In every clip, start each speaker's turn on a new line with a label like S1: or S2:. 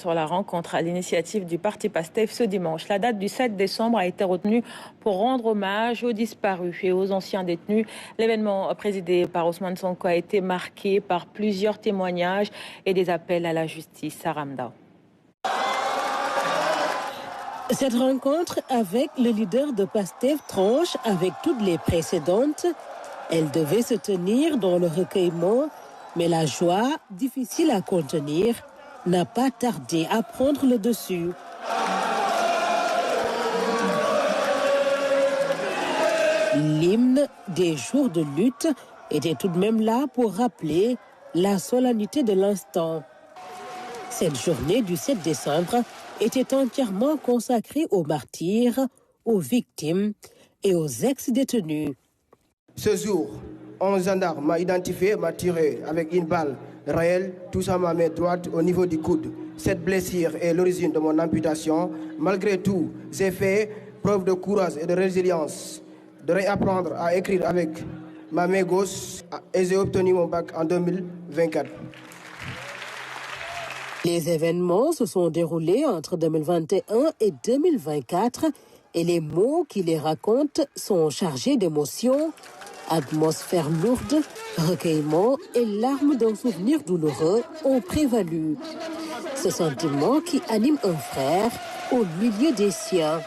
S1: sur la rencontre à l'initiative du parti PASTEF ce dimanche. La date du 7 décembre a été retenue pour rendre hommage aux disparus et aux anciens détenus. L'événement présidé par Ousmane Sonko a été marqué par plusieurs témoignages et des appels à la justice. Saramda.
S2: Cette rencontre avec le leader de PASTEF tranche avec toutes les précédentes. Elle devait se tenir dans le recueillement, mais la joie, difficile à contenir, n'a pas tardé à prendre le dessus. L'hymne des jours de lutte était tout de même là pour rappeler la solennité de l'instant. Cette journée du 7 décembre était entièrement consacrée aux martyrs, aux victimes et aux ex-détenus.
S3: Ce jour, un gendarme m'a identifié, m'a tiré avec une balle réelle, touchant ma main droite au niveau du coude. Cette blessure est l'origine de mon amputation. Malgré tout, j'ai fait preuve de courage et de résilience, de réapprendre à écrire avec ma main gauche et j'ai obtenu mon bac en 2024.
S2: Les événements se sont déroulés entre 2021 et 2024 et les mots qui les racontent sont chargés d'émotions. Atmosphère lourde, recueillement et larmes d'un souvenir douloureux ont prévalu. Ce sentiment qui anime un frère au milieu des siens.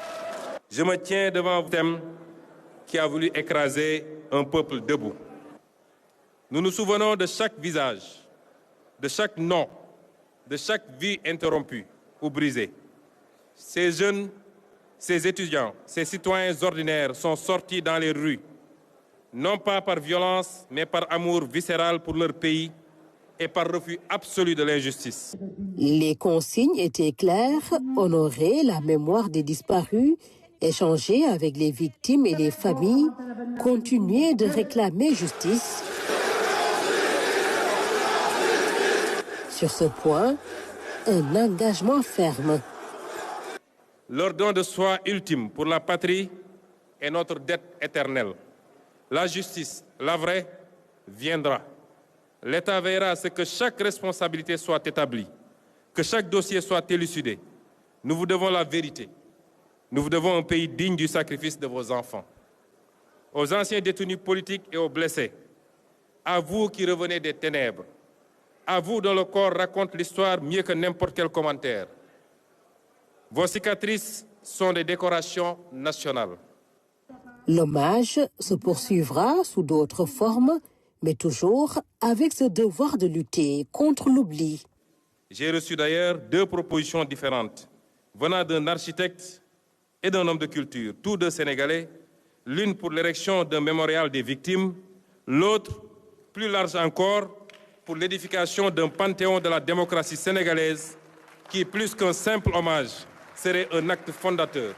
S4: Je me tiens devant un thème qui a voulu écraser un peuple debout. Nous nous souvenons de chaque visage, de chaque nom, de chaque vie interrompue ou brisée. Ces jeunes, ces étudiants, ces citoyens ordinaires sont sortis dans les rues, non pas par violence, mais par amour viscéral pour leur pays et par refus absolu de l'injustice.
S2: Les consignes étaient claires, honorer la mémoire des disparus, échanger avec les victimes et les familles, continuer de réclamer justice. Sur ce point, un engagement ferme.
S4: Leur don de soi ultime pour la patrie est notre dette éternelle. La justice, la vraie, viendra. L'État veillera à ce que chaque responsabilité soit établie, que chaque dossier soit élucidé. Nous vous devons la vérité. Nous vous devons un pays digne du sacrifice de vos enfants. Aux anciens détenus politiques et aux blessés, à vous qui revenez des ténèbres, à vous dont le corps raconte l'histoire mieux que n'importe quel commentaire. Vos cicatrices sont des décorations nationales.
S2: L'hommage se poursuivra sous d'autres formes, mais toujours avec ce devoir de lutter contre l'oubli.
S4: J'ai reçu d'ailleurs 2 propositions différentes, venant d'un architecte et d'un homme de culture, tous 2 Sénégalais, l'une pour l'érection d'un mémorial des victimes, l'autre, plus large encore, pour l'édification d'un panthéon de la démocratie sénégalaise qui, plus qu'un simple hommage, serait un acte fondateur.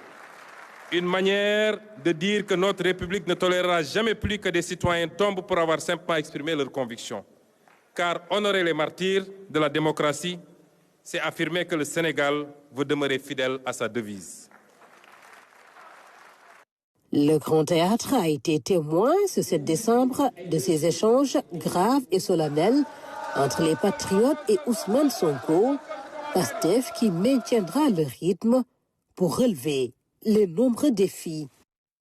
S4: Une manière de dire que notre République ne tolérera jamais plus que des citoyens tombent pour avoir simplement exprimé leurs convictions. Car honorer les martyrs de la démocratie, c'est affirmer que le Sénégal veut demeurer fidèle à sa devise.
S2: Le Grand Théâtre a été témoin ce 7 décembre de ces échanges graves et solennels entre les patriotes et Ousmane Sonko, PASTEF qui maintiendra le rythme pour relever les nombreux défis.